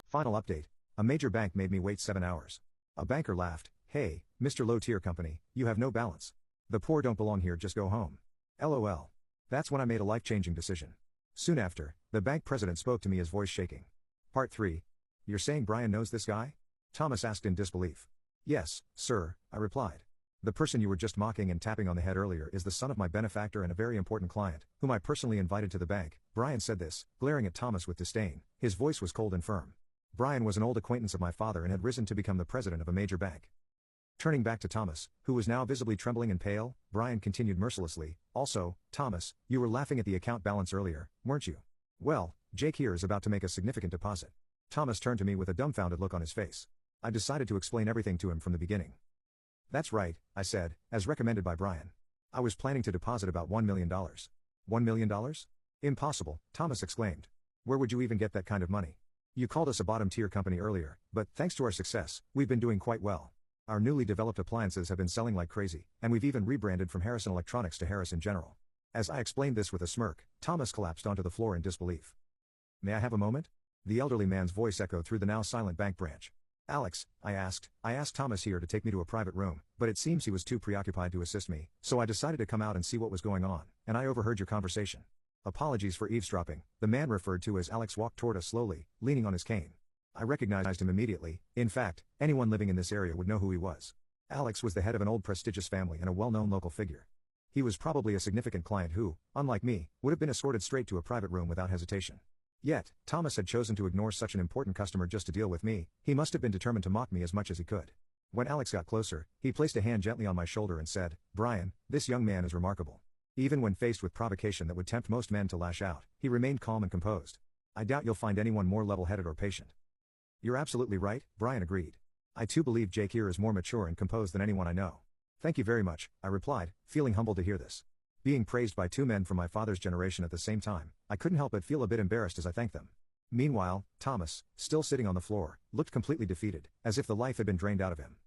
Final update. A major bank made me wait 7 hours. A banker laughed, "Hey, Mr. Low-tier company, you have no balance. The poor don't belong here, just go home." LOL. That's when I made a life-changing decision. Soon after, the bank president spoke to me, his voice shaking. Part 3. You're saying Brian knows this guy? Thomas asked in disbelief. Yes, sir, I replied. The person you were just mocking and tapping on the head earlier is the son of my benefactor and a very important client, whom I personally invited to the bank. Brian said this, glaring at Thomas with disdain. His voice was cold and firm. Brian was an old acquaintance of my father and had risen to become the president of a major bank. Turning back to Thomas, who was now visibly trembling and pale, Brian continued mercilessly, "Also, Thomas, you were laughing at the account balance earlier, weren't you? Well, Jake here is about to make a significant deposit." Thomas turned to me with a dumbfounded look on his face. I decided to explain everything to him from the beginning. "That's right," I said, "as recommended by Brian. I was planning to deposit about $1 million. $1 million? Impossible," Thomas exclaimed. "Where would you even get that kind of money? You called us a bottom-tier company earlier, but, thanks to our success, we've been doing quite well. Our newly developed appliances have been selling like crazy, and we've even rebranded from Harrison Electronics to Harrison General." As I explained this with a smirk, Thomas collapsed onto the floor in disbelief. "May I have a moment?" The elderly man's voice echoed through the now silent bank branch. "Alex," I asked Thomas here to take me to a private room, but it seems he was too preoccupied to assist me, so I decided to come out and see what was going on, and I overheard your conversation. Apologies for eavesdropping, the man referred to as Alex walked toward us slowly, leaning on his cane. I recognized him immediately. In fact, anyone living in this area would know who he was. Alex was the head of an old prestigious family and a well-known local figure. He was probably a significant client who, unlike me, would have been escorted straight to a private room without hesitation. Yet, Thomas had chosen to ignore such an important customer just to deal with me. He must have been determined to mock me as much as he could. When Alex got closer, he placed a hand gently on my shoulder and said, "Brian, this young man is remarkable." Even when faced with provocation that would tempt most men to lash out, he remained calm and composed. "I doubt you'll find anyone more level-headed or patient." "You're absolutely right," Brian agreed. "I too believe Jake here is more mature and composed than anyone I know." "Thank you very much," I replied, feeling humbled to hear this. Being praised by two men from my father's generation at the same time, I couldn't help but feel a bit embarrassed as I thanked them. Meanwhile, Thomas, still sitting on the floor, looked completely defeated, as if the life had been drained out of him.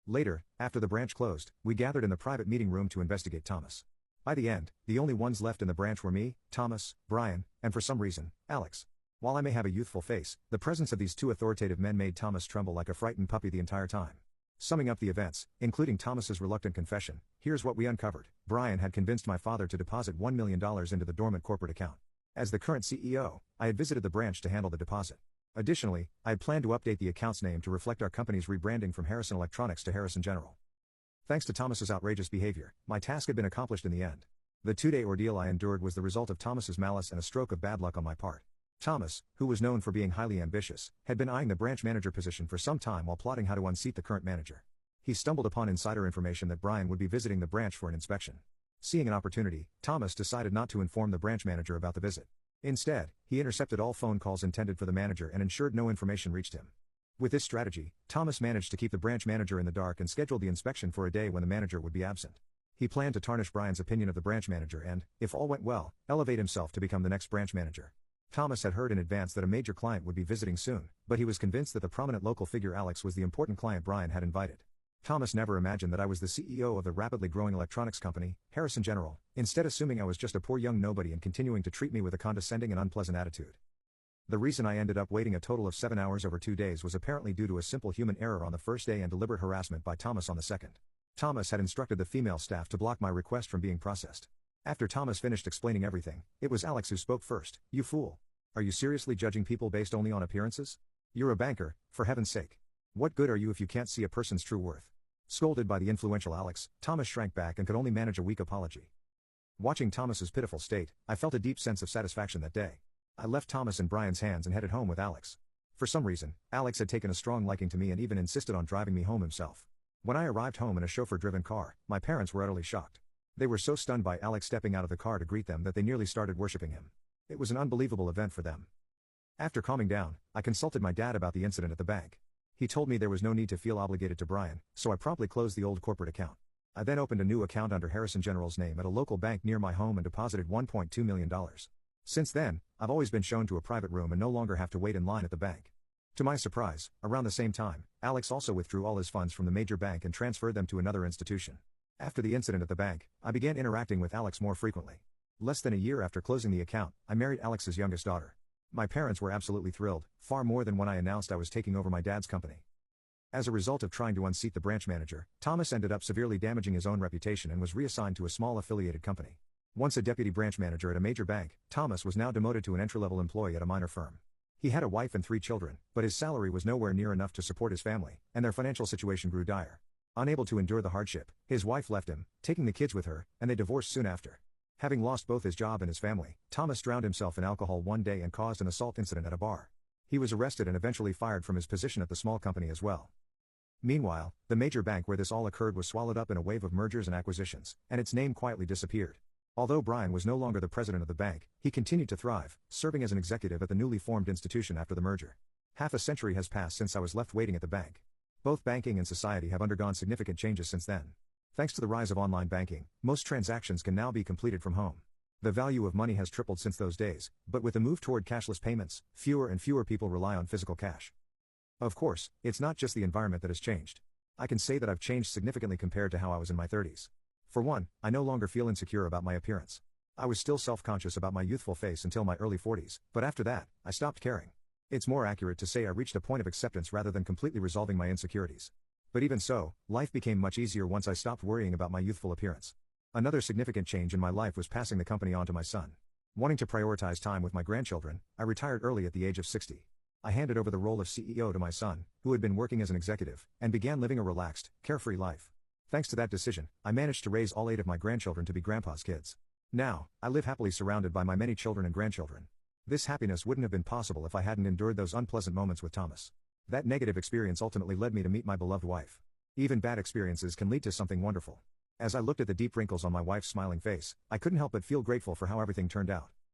Later, after the branch closed, we gathered in the private meeting room to investigate Thomas. By the end, the only ones left in the branch were me, Thomas, Brian, and for some reason, Alex. While I may have a youthful face, the presence of these two authoritative men made Thomas tremble like a frightened puppy the entire time. Summing up the events, including Thomas's reluctant confession, here's what we uncovered. Brian had convinced my father to deposit $1 million into the dormant corporate account. As the current CEO, I had visited the branch to handle the deposit. Additionally, I had planned to update the account's name to reflect our company's rebranding from Harrison Electronics to Harrison General. Thanks to Thomas's outrageous behavior, my task had been accomplished in the end. The 2-day ordeal I endured was the result of Thomas's malice and a stroke of bad luck on my part. Thomas, who was known for being highly ambitious, had been eyeing the branch manager position for some time while plotting how to unseat the current manager. He stumbled upon insider information that Brian would be visiting the branch for an inspection. Seeing an opportunity, Thomas decided not to inform the branch manager about the visit. Instead, he intercepted all phone calls intended for the manager and ensured no information reached him. With this strategy, Thomas managed to keep the branch manager in the dark and scheduled the inspection for a day when the manager would be absent. He planned to tarnish Brian's opinion of the branch manager and, if all went well, elevate himself to become the next branch manager. Thomas had heard in advance that a major client would be visiting soon, but he was convinced that the prominent local figure Alex was the important client Brian had invited. Thomas never imagined that I was the CEO of the rapidly growing electronics company, Harrison General, instead assuming I was just a poor young nobody and continuing to treat me with a condescending and unpleasant attitude. The reason I ended up waiting a total of 7 hours over 2 days was apparently due to a simple human error on the first day and deliberate harassment by Thomas on the second. Thomas had instructed the female staff to block my request from being processed. After Thomas finished explaining everything, it was Alex who spoke first. "You fool. Are you seriously judging people based only on appearances? You're a banker, for heaven's sake. What good are you if you can't see a person's true worth?" Scolded by the influential Alex, Thomas shrank back and could only manage a weak apology. Watching Thomas's pitiful state, I felt a deep sense of satisfaction that day. I left Thomas in Brian's hands and headed home with Alex. For some reason, Alex had taken a strong liking to me and even insisted on driving me home himself. When I arrived home in a chauffeur-driven car, my parents were utterly shocked. They were so stunned by Alex stepping out of the car to greet them that they nearly started worshipping him. It was an unbelievable event for them. After calming down, I consulted my dad about the incident at the bank. He told me there was no need to feel obligated to Brian, so I promptly closed the old corporate account. I then opened a new account under Harrison General's name at a local bank near my home and deposited $1.2 million. Since then, I've always been shown to a private room and no longer have to wait in line at the bank. To my surprise, around the same time, Alex also withdrew all his funds from the major bank and transferred them to another institution. After the incident at the bank, I began interacting with Alex more frequently. Less than a year after closing the account, I married Alex's youngest daughter. My parents were absolutely thrilled, far more than when I announced I was taking over my dad's company. As a result of trying to unseat the branch manager, Thomas ended up severely damaging his own reputation and was reassigned to a small affiliated company. Once a deputy branch manager at a major bank, Thomas was now demoted to an entry-level employee at a minor firm. He had a wife and 3 children, but his salary was nowhere near enough to support his family, and their financial situation grew dire. Unable to endure the hardship, his wife left him, taking the kids with her, and they divorced soon after. Having lost both his job and his family, Thomas drowned himself in alcohol one day and caused an assault incident at a bar. He was arrested and eventually fired from his position at the small company as well. Meanwhile, the major bank where this all occurred was swallowed up in a wave of mergers and acquisitions, and its name quietly disappeared. Although Brian was no longer the president of the bank, he continued to thrive, serving as an executive at the newly formed institution after the merger. Half a century has passed since I was left waiting at the bank. Both banking and society have undergone significant changes since then. Thanks to the rise of online banking, most transactions can now be completed from home. The value of money has tripled since those days, but with the move toward cashless payments, fewer and fewer people rely on physical cash. Of course, it's not just the environment that has changed. I can say that I've changed significantly compared to how I was in my 30s. For one, I no longer feel insecure about my appearance. I was still self-conscious about my youthful face until my early 40s, but after that, I stopped caring. It's more accurate to say I reached a point of acceptance rather than completely resolving my insecurities. But even so, life became much easier once I stopped worrying about my youthful appearance. Another significant change in my life was passing the company on to my son. Wanting to prioritize time with my grandchildren, I retired early at the age of 60. I handed over the role of CEO to my son, who had been working as an executive, and began living a relaxed, carefree life. Thanks to that decision, I managed to raise all 8 of my grandchildren to be grandpa's kids. Now, I live happily surrounded by my many children and grandchildren. This happiness wouldn't have been possible if I hadn't endured those unpleasant moments with Thomas. That negative experience ultimately led me to meet my beloved wife. Even bad experiences can lead to something wonderful. As I looked at the deep wrinkles on my wife's smiling face, I couldn't help but feel grateful for how everything turned out.